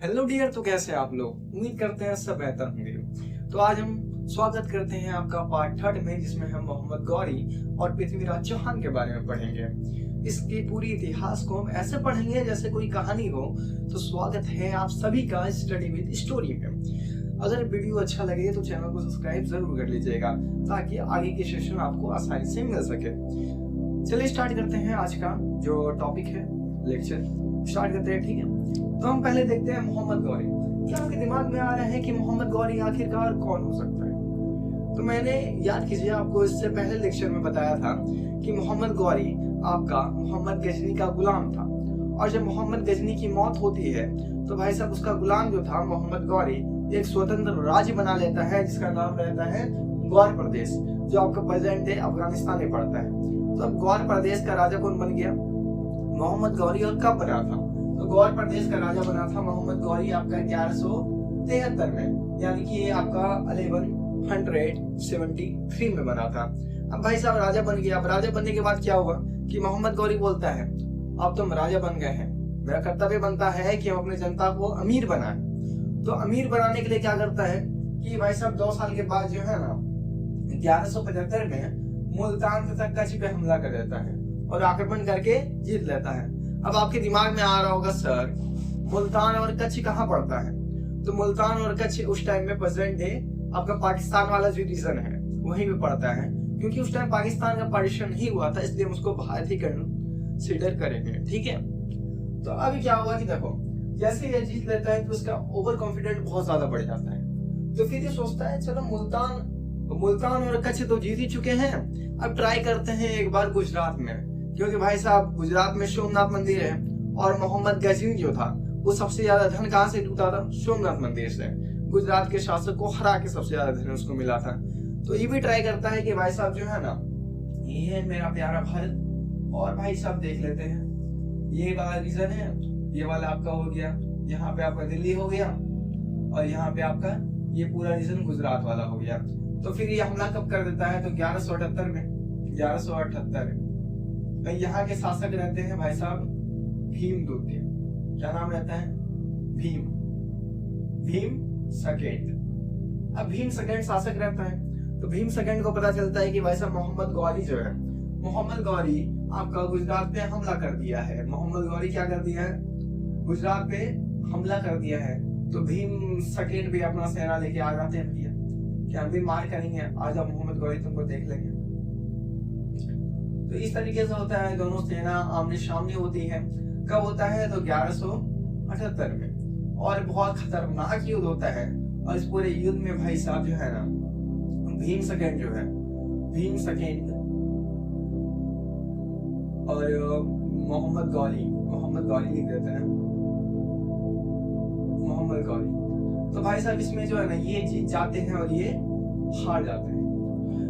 Hello dear, तो कैसे हैं आप लोग। उम्मीद करते हैं सब बेहतर होंगे। तो आज हम स्वागत करते हैं आपका पार्ट 3 में, जिसमें हम मोहम्मद गौरी और पृथ्वीराज चौहान के बारे में पढ़ेंगे। इसके पूरी इतिहास को हम ऐसे पढ़ेंगे जैसे कोई कहानी हो। तो स्वागत है आप सभी का स्टडी विद स्टोरी में। अगर वीडियो अच्छा लगे तो चैनल को सब्सक्राइब जरूर कर लीजिएगा, ताकि आगे के सेशन आपको आसानी से मिल सके। चलिए स्टार्ट करते हैं आज का जो टॉपिक है, लेक्चर स्टार्ट करते हैं। ठीक है, तो हम पहले देखते हैं मोहम्मद गौरी। क्या आपके दिमाग में आ रहा है कि मोहम्मद गौरी आखिरकार कौन हो सकता है? तो मैंने याद कीजिए, आपको इससे पहले लेक्चर में बताया था कि मोहम्मद गौरी आपका मोहम्मद गजनी का गुलाम था। और जब मोहम्मद गजनी की मौत होती है तो भाई साहब उसका गुलाम जो था मोहम्मद गौरी एक स्वतंत्र राज्य बना लेता है, जिसका नाम रहता है गौर प्रदेश, जो आपका प्रेजेंट डे अफगानिस्तान में पड़ता है। तो अब गौर प्रदेश का राजा कौन बन गया? मोहम्मद गौरी। और कब बना था? तो गौर प्रदेश का राजा बना था मोहम्मद गौरी आपका 1173 में, यानी कि ये आपका 1173 में बना था। अब भाई साहब राजा बन गया। अब राजा बनने के बाद क्या हुआ कि मोहम्मद गौरी बोलता है अब तुम राजा बन गए हैं, मेरा कर्तव्य बनता है कि हम अपनी जनता को अमीर बनाएं। तो अमीर बनाने के लिए क्या करता है कि भाई साहब 2 साल के बाद जो है ना 1175 में मुल्तान तथा कच्छ पे हमला कर देता है और आक्रमण करके जीत लेता है। अब आपके दिमाग में आ रहा होगा सर मुल्तान और कच्छ कहाँ पड़ता है? तो मुल्तान और कच्छ उस टाइम में प्रेजेंट डे आपका पाकिस्तान वाला जो रीजन है वहीं पे पड़ता है, क्योंकि उस टाइम पाकिस्तान का पार्टीशन नहीं हुआ था, इसलिए हम उसको भारत ही कंसीडर करेंगे। ठीक है, तो अभी क्या हुआ कि देखो जैसे ये जीत लेता है तो उसका ओवर कॉन्फिडेंट बहुत ज्यादा बढ़ जाता है। तो फिर ये सोचता है चलो मुल्तान और कच्छ तो जीत ही चुके हैं, अब ट्राई करते हैं एक बार गुजरात में, क्योंकि भाई साहब गुजरात में सोमनाथ मंदिर है और मोहम्मद गजनी जो था वो सबसे ज्यादा धन कहाँ से लूटा था? सोमनाथ मंदिर से। गुजरात के शासक को हरा के सबसे ज्यादा धन उसको मिला था। तो ये भी ट्राई करता है कि भाई साहब जो है ना ये है मेरा प्यारा भारत, और भाई साहब देख लेते हैं ये वाला रीजन है, ये वाला आपका हो गया, यहाँ पे आपका दिल्ली हो गया और यहाँ पे आपका ये पूरा रीजन गुजरात वाला हो गया। तो फिर ये हमला कब कर देता है? तो 1178 में 1178 यहाँ के शासक रहते हैं भाई साहब भीमदूत। क्या नाम रहता है? भीम सेकेंड। अब भीम सेकेंड शासक रहता है। तो भीम सेकेंड को पता चलता है कि भाई साहब मोहम्मद गौरी जो है, मोहम्मद गौरी आपका गुजरात पे हमला कर दिया है। मोहम्मद गौरी क्या कर दिया है? गुजरात पे हमला कर दिया है। तो भीम सेकेंड भी अपना सेना लेके आ जाते हैं भैया कि हम भी मार करेंगे, आ जाओ मोहम्मद गौरी तुमको देख लेंगे। तो इस तरीके से होता है, दोनों सेना आमने सामने होती है। कब होता है? तो 1178 में, और बहुत खतरनाक युद्ध होता है। और इस पूरे युद्ध में भाई साहब जो है ना भीम सेकेंड जो है, भीम सेकेंड और मोहम्मद गौरी लिख देते हैं, मोहम्मद गौरी। तो भाई साहब इसमें जो है ना ये जीत जाते हैं और ये हार जाते हैं।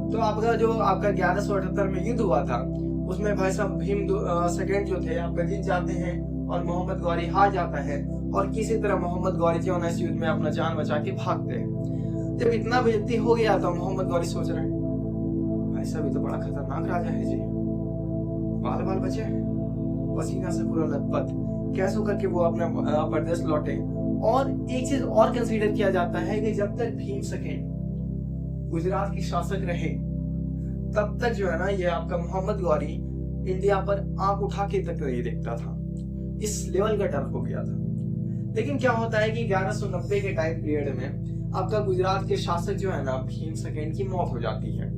तो आपका 1178 में युद्ध हुआ था उसमें भाई साहब भीम सेकेंड जो थे आपका जीत जाते हैं और मोहम्मद गौरी हार जाता है। और किसी तरह मोहम्मद गौरी जो है इस युद्ध में अपना जान बचा के भागते हैं। जब इतना बेइज्जती हो गया तो मोहम्मद गौरी सोच रहे हैं भाई साहब ये तो बड़ा खतरनाक राजा है जी, बाल बाल बचे पसीना से पूरा लथपथ, कैसे करके वो अपना प्रदेश लौटे। और एक चीज और कंसीडर किया जाता है कि जब तक भीम सेकेंड गुजरात की शासक रहे तब तक जो है ना ये आपका मोहम्मद गौरी इंडिया पर आंख उठा के तक नहीं देखता था, इस लेवल का डर हो गया था। लेकिन क्या होता है कि 1190 के टाइम पीरियड में आपका गुजरात के शासक जो है ना भीम सेकेंड की मौत हो जाती है।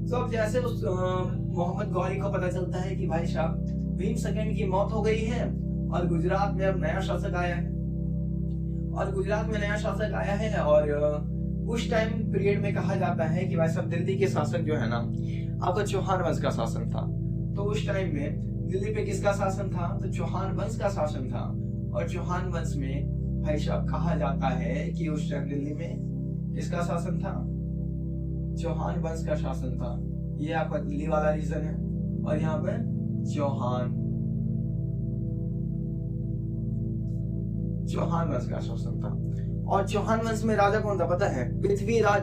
तो अब जैसे उस मोहम्मद गौरी को पता चलता है कि भाई साहब भीम सेकेंड की मौत हो गई है और गुजरात में अब नया शासक आया है, और उस टाइम पीरियड में कहा जाता है कि भाई साहब दिल्ली के शासक जो है ना आपका चौहान वंश का शासन था। तो उस टाइम में दिल्ली पे किसका शासन था? तो चौहान वंश का शासन था। और चौहान वंश में भाई साहब कहा जाता है कि उस टाइम दिल्ली में किसका शासन था? चौहान वंश का शासन था। ये आपका दिल्ली वाला रीजन है और यहाँ पे चौहान वंश का शासन था। और चौहान वंश में राजा कौन था पता है? पृथ्वीराज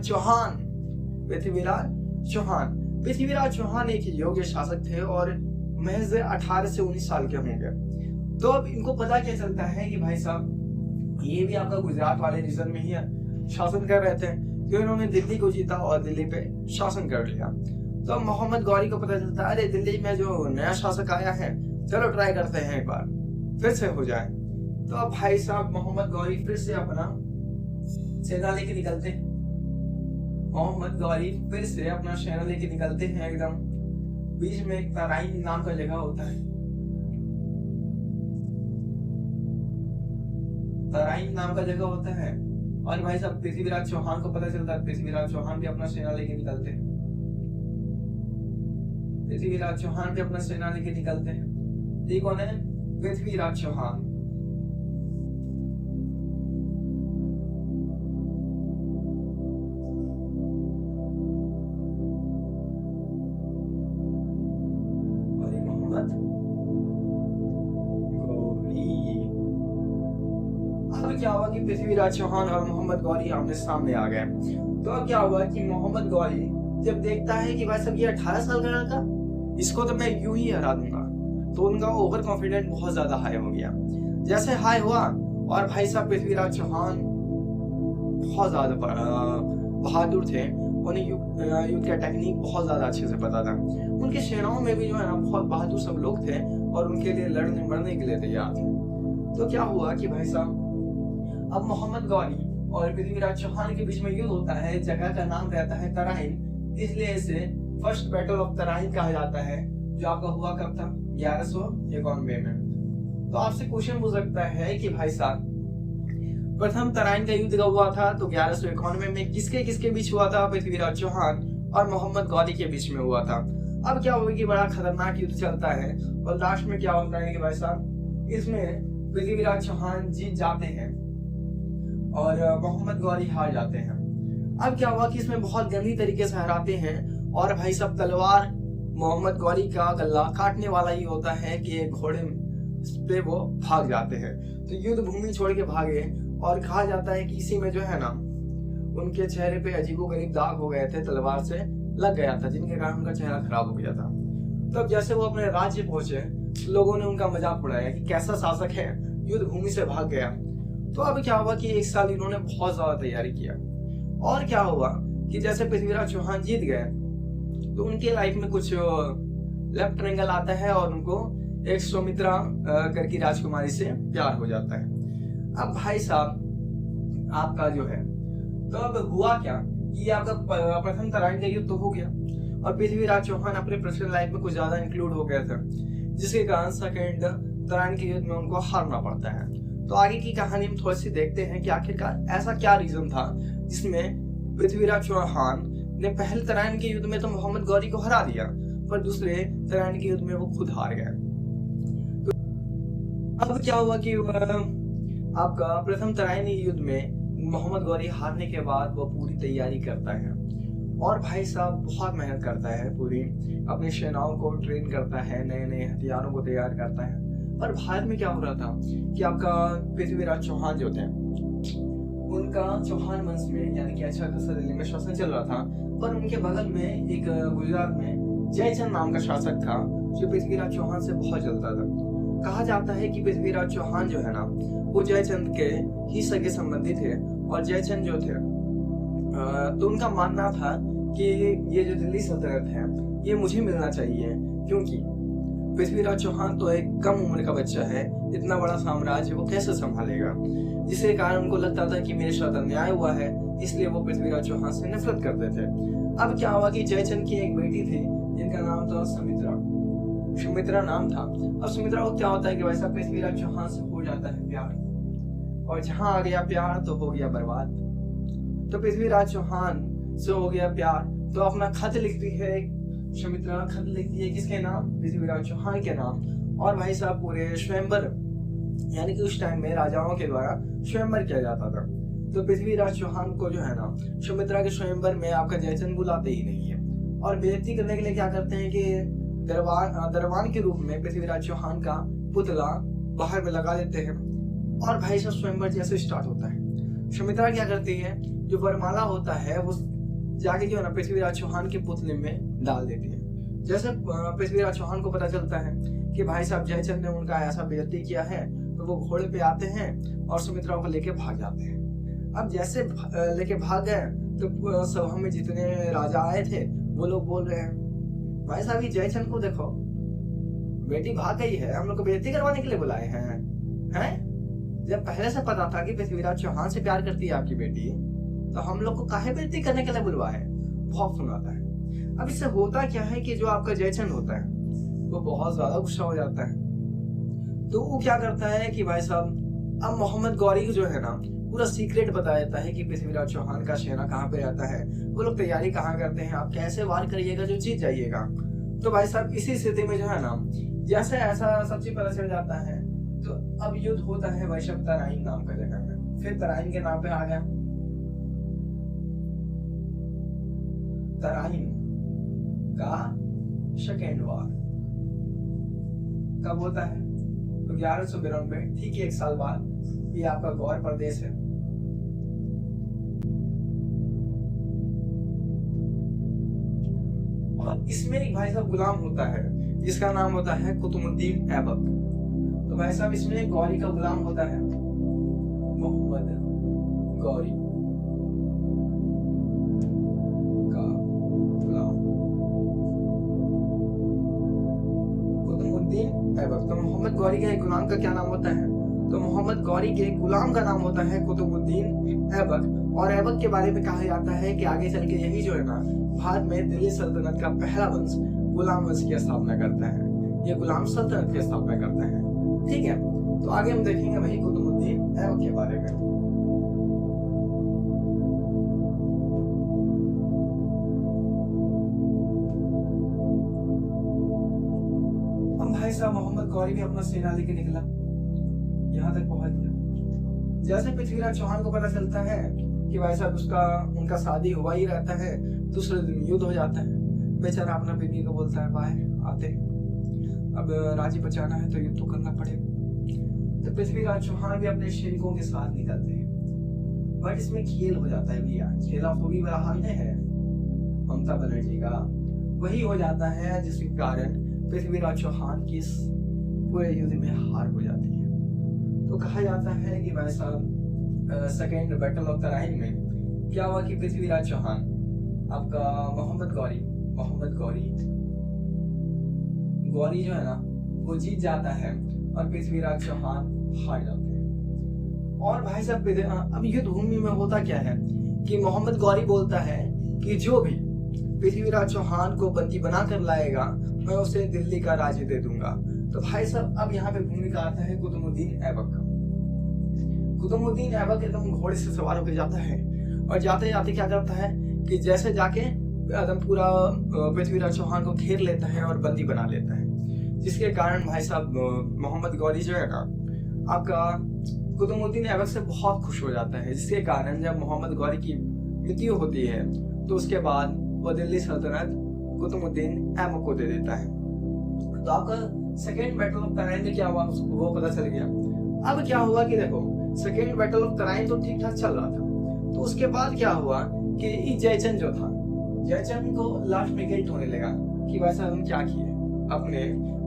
चौहान एक योग्य शासक थे और महज 18 से 19 साल के होंगे। तो अब इनको पता क्या चलता है कि भाई साहब ये भी आपका गुजरात वाले रीजन में ही शासन कर रहे थे, तो इन्होंने दिल्ली को जीता और दिल्ली पे शासन कर लिया। तो अब मोहम्मद गौरी को पता चलता है अरे दिल्ली में जो नया शासक आया है, चलो ट्राई करते हैं एक बार फिर से हो जाए। तो अब भाई साहब मोहम्मद गौरी फिर से अपना सेना लेके निकलते हैं। मोहम्मद गौरी फिर से अपना सेना लेके निकलते हैं। एकदम बीच में एक तराइन नाम का जगह होता है, तराइन नाम का जगह होता है। और भाई साहब पृथ्वीराज चौहान को पता चलता है, पृथ्वीराज चौहान भी अपना सेना लेके निकलते हैं। पृथ्वीराज चौहान भी अपना सेना लेके निकलते हैं। ये कौन है? पृथ्वीराज चौहान। और ये मोहम्मद गौरी। अब क्या हुआ कि पृथ्वीराज चौहान और मोहम्मद गौरी आमने सामने आ गए। तो अब क्या हुआ कि मोहम्मद गौरी जब देखता है कि भाई साहब ये 18 साल का लड़का, इसको तो मैं यूं ही हरा दूंगा, तो उनका ओवर कॉन्फिडेंट बहुत ज्यादा हाई हो गया। जैसे हाई हुआ और भाई साहब पृथ्वीराज चौहान बहुत ज्यादा बहादुर थे, उन्हें युद्ध का टेक्निक बहुत ज्यादा अच्छे से पता था। उनके सेनाओं में भी जो है ना बहुत बहादुर सब लोग थे और उनके लिए लड़ने मरने के लिए तैयार थे। तो क्या हुआ कि भाई साहब अब मोहम्मद गौरी और पृथ्वीराज चौहान के बीच में युद्ध होता है। जगह का नाम रहता है तराइन, इसलिए इसे फर्स्ट बैटल ऑफ तराइन कहा जाता है, जो आपका हुआ कब था? 1191 में। तो आपसे क्वेश्चन पूछ सकता है कि भाई साहब प्रथम तराइन का युद्ध कब हुआ था? तो 1191 में। किसके किसके बीच हुआ था? पृथ्वीराज चौहान और मोहम्मद गौरी के बीच में हुआ था। अब क्या हुआ कि बड़ा खतरनाक युद्ध चलता है और लास्ट में क्या होता है कि भाई साहब इसमें पृथ्वीराज चौहान जीत जाते हैं और मोहम्मद गौरी हार जाते हैं। अब क्या हुआ कि इसमें बहुत गंदी तरीके से हराते हैं और भाई साहब तलवार मोहम्मद गौरी का गला काटने वाला ही होता है कि एक घोड़े पे वो भाग जाते हैं। तो युद्ध भूमि छोड़ के भागे और कहा जाता है कि इसी में जो है ना उनके चेहरे पे अजीबोगरीब दाग हो गए थे, तलवार से लग गया था, जिनके कारण उनका चेहरा खराब हो गया था। तब जैसे वो अपने राज्य पहुंचे, लोगों ने उनका मजाक उड़ाया कि कैसा शासक है, युद्ध भूमि से भाग गया। तो अब क्या हुआ कि एक साल इन्होंने बहुत ज्यादा तैयारी किया और क्या हुआ कि जैसे पृथ्वीराज चौहान जीत गए तो उनके लाइफ में कुछ लेफ्ट ट्रायंगल आता है और उनको एक सुमित्रा करके राजकुमारी से प्यार हो जाता है। अब भाई साहब आपका जो है, तो अब हुआ क्या कि आपका प्रथम तराइन का युद्ध तो हो गया और पृथ्वीराज चौहान अपने पर्सनल लाइफ में कुछ ज्यादा इंक्लूड हो गया था, जिसके कारण सेकंड तराइन के युद्ध में उनको हारना पड़ता है। तो आगे की कहानी हम थोड़ी सी देखते हैं कि आखिरकार ऐसा क्या रीजन था जिसमें पृथ्वीराज चौहान ने पहले तराइन के युद्ध में तो मोहम्मद गौरी को हरा दिया, पर दूसरे तराइन के युद्ध में वो खुद हार गए। तो अब क्या हुआ कि आपका प्रथम तराइनी युद्ध में मोहम्मद गौरी हारने के बाद वो पूरी तैयारी करता है और भाई साहब बहुत मेहनत करता है, पूरी अपनी सेनाओं को ट्रेन करता है, नए नए हथियारों को तैयार करता है। पर भारत में क्या हो रहा था कि आपका पृथ्वीराज चौहान जो थे उनका चौहान वंश में यानी कि अच्छा खासा दिल्ली में शासन चल रहा था, पर उनके बगल में एक गुजरात में जयचंद नाम का शासक था जो पृथ्वीराज चौहान से बहुत जलता था। कहा जाता है कि पृथ्वीराज चौहान जो है ना वो जयचंद के ही सगे संबंधी थे और जयचंद जो थे तो उनका मानना था कि ये जो दिल्ली सल्तनत है ये मुझे मिलना चाहिए, क्योंकि पृथ्वीराज चौहान तो एक कम उम्र का बच्चा है, इतना बड़ा साम्राज्य वो कैसे संभालेगा, जिसके कारण उनको लगता था कि मेरे साथ अन्याय हुआ है, इसलिए वो पृथ्वीराज चौहान से नफरत करते थे। अब क्या हुआ कि जयचंद की एक बेटी थी जिनका नाम था सुमित्रा नाम था। अब सुमित्रा को क्या होता है कि वैसा पृथ्वीराज चौहान से हो जाता है प्यार, और जहां आ गया प्यार तो हो गया बर्बाद। तो पृथ्वीराज चौहान से हो गया प्यार, तो अपना खत लिखती है सुमित्रा, खत लिखती है किसके नाम? पृथ्वीराज चौहान के नाम। और भाई साहब पूरे स्वयंवर यानी कि उस टाइम में राजाओं के द्वारा स्वयंवर किया जाता था, तो पृथ्वीराज चौहान को जो है ना सुमित्रा के स्वयंवर में आपका जयचंद बुलाते ही नहीं है और बेइज्जती करने के लिए क्या करते हैं कि दरबान के रूप में पृथ्वीराज चौहान का पुतला बाहर में लगा देते हैं और भाई साहब स्वयंवर जैसे स्टार्ट होता है। सुमित्रा क्या करती है, जो वरमाला होता है वो जाके जो है ना पृथ्वीराज चौहान के पुतले में डाल देती है। जैसे पृथ्वीराज चौहान को पता चलता है कि भाई साहब जयचंद ने उनका ऐसा बेइज्जती किया है, तो वो घोड़े पे आते हैं और सुमित्रा को लेके भाग जाते हैं। अब जैसे लेके भाग गए तो सभा में जितने राजा आए थे वो लोग बोल रहे हैं, भाई साहब ये जयचंद को देखो, बेटी भाग गई है, हम लोग को बेइज्जती करवाने के लिए बुलाए हैं? जब पहले से पता था कि पृथ्वीराज चौहान से प्यार करती है आपकी बेटी, तो हम लोग को काहे बेइज्जती करने के लिए बुलवाए? बहुत सुनाता है। अब इससे होता क्या है कि जो आपका जयचंद होता है वो बहुत ज्यादा गुस्सा हो जाता है। तो वो क्या करता है कि भाई साहब अब मोहम्मद गौरी जो है ना पूरा सीक्रेट बता देता है कि पृथ्वीराज चौहान का सेना कहाँ पे रहता है, वो लोग तैयारी कहाँ करते हैं, आप कैसे वार करिएगा जो जीत जाइएगा। तो भाई साहब इसी स्थिति में जो है ना जैसे ऐसा सब चीज पता चल जाता है तो अब युद्ध होता है वैशव तराइन नाम का जगह में। फिर तराइन के नाम पे आ गया। तराइन का सेकेंड वार कब होता है? तो 1192, ठीक है, 1 साल बाद। ये आपका गौर प्रदेश है। और इसमें एक भाई साहब गुलाम होता है जिसका नाम होता है कुतुबुद्दीन ऐबक। तो भाई साहब इसमें गौरी का गुलाम होता है मोहम्मद गौरी का गुलाम कुतुबुद्दीन ऐबक। तो मोहम्मद गौरी के एक गुलाम का क्या नाम होता है? तो मोहम्मद गौरी के गुलाम का नाम होता है कुतुबुद्दीन ऐबक। और ऐबक के बारे में कहा जाता है कि आगे चल के यही जो है ना भारत में दिल्ली सल्तनत का पहला वंश गुलाम वंश की स्थापना करता है। ये गुलाम सल्तनत की स्थापना करता है। ठीक है, तो आगे हम देखेंगे वही कुतुबुद्दीन ऐबक के बारे में। हम भाई साहब मोहम्मद गौरी भी अपना सेना लेके निकला, यहाँ तक पहुंच गया। जैसे पृथ्वीराज चौहान को पता चलता है कि भाई साहब उनका शादी हुआ ही रहता है, दूसरे दिन युद्ध हो जाता है। बेचारा अपना बीवी को बोलता है बाय आते, अब राज्य बचाना है तो युद्ध तो करना पड़ेगा। तो पृथ्वीराज चौहान भी अपने सैनिकों के साथ निकलते हैं। बट इसमें खेल हो जाता है भैया, खेला खूबी बड़ा हाल है ममता बनर्जी का, वही हो जाता है जिसके कारण पृथ्वीराज चौहान की इस पूरे युद्ध में हार हो जाती है। तो कहा जाता है कि भाई साहब सेकेंड बैटल ऑफ तराइन में क्या हुआ कि पृथ्वीराज चौहान आपका मोहम्मद गौरी जो है ना वो जीत जाता है और पृथ्वीराज चौहान हार जाते हैं। और भाई साहब अब युद्ध भूमि में होता क्या है कि मोहम्मद गौरी बोलता है कि जो भी पृथ्वीराज चौहान को बंदी बनाकर लाएगा मैं उसे दिल्ली का राज्य दे दूंगा। तो भाई साहब अब यहाँ पे भूमिका आता है कुतुबुद्दीन ऐबक का। कुतुबुद्दीन ऐबक एकदम घोड़े से सवार होकर जाता है और जाते जाते क्या करता है कि जैसे जाके एकदम पूरा पृथ्वीराज चौहान को घेर लेता है और बंदी बना लेता है, जिसके कारण भाई साहब मोहम्मद गौरी जो है ना आपका कुतुबुद्दीन ऐबक से बहुत खुश हो जाता है, जिसके कारण जब मोहम्मद गौरी की मृत्यु होती है तो उसके बाद वो दिल्ली सल्तनत कुतुबुद्दीन ऐबक को दे देता है। तो आपका सेकेंड बैटल ऑफ तराइन में क्या हुआ वो पता चल गया। अब क्या हुआ कि देखो सेकेंड बैटल ऑफ तराइन तो ठीक ठाक चल रहा था, तो उसके बाद क्या हुआ कि जयचंद जो था, जयचंद को लास्ट में गिल्ट होने लगा कि वैसा हम क्या किए, अपने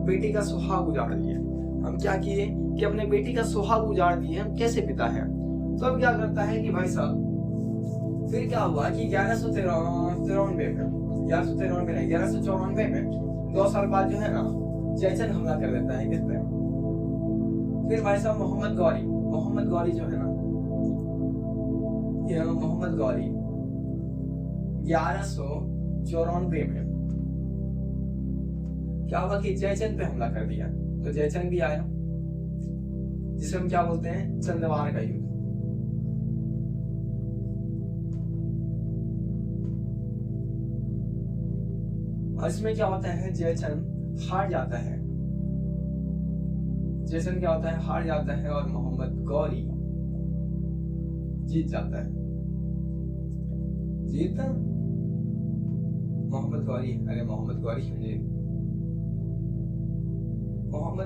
बेटी का सुहाग उजाड़ दिए। हम क्या किए कि अपने बेटी का सुहाग उजाड़ दिए, हम कैसे पिता हैं। तो अब क्या करता है कि भाई साहब फिर क्या हुआ कि 1194 में 2 साल बाद जो है ना जयचंद हमला कर देता है किस पे। फिर भाई साहब मोहम्मद गौरी जो है ना ये मोहम्मद गौरी 1194 में क्या हुआ कि जयचंद पे हमला कर दिया। तो जयचंद भी आया जिसे हम क्या बोलते हैं चंद्रवार का युद्ध। और इसमें क्या होता है जयचंद हार जाता है। जयचंद क्या होता है हार जाता है और मोहम्मद गौरी जीत जाता है। जीता मोहम्मद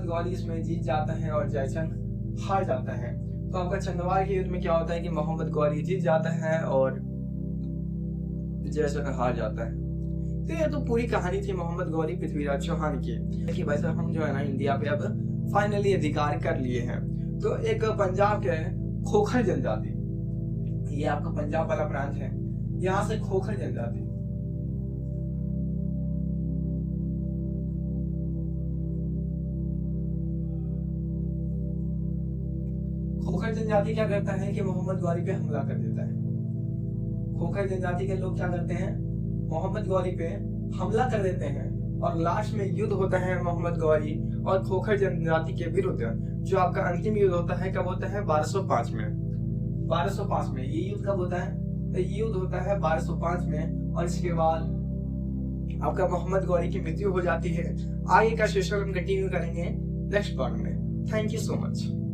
गौरी इसमें जीत जाता है और जयचंद हार जाता है। तो आपका चंद्रवार के युद्ध में क्या होता है कि मोहम्मद गौरी जीत जाता है और जयचंद हार जाता है। तो ये तो पूरी कहानी थी मोहम्मद गौरी पृथ्वीराज चौहान की। कि भाई साहब हम जो है ना इंडिया पे अब फाइनली अधिकार कर लिए हैं। तो एक पंजाब के खोखर जनजाति, ये आपका पंजाब वाला प्रांत है, यहाँ से खोखर जनजाति, खोखर जनजाति क्या करता है कि मोहम्मद गौरी पे हमला कर देता है। खोखर जनजाति के लोग क्या करते हैं, मोहम्मद गौरी पे हमला कर देते हैं और लास्ट में युद्ध होता है मोहम्मद गौरी और खोखर जनजाति के विरुद्ध, जो आपका अंतिम युद्ध होता है। कब होता है? 1205 में। 1205 में ये युद्ध कब होता है? तो ये युद्ध होता है 1205 में, और इसके बाद आपका मोहम्मद गौरी की मृत्यु हो जाती है। आगे का सेशन हम कंटिन्यू करेंगे नेक्स्ट पार्ट में। Thank you so much.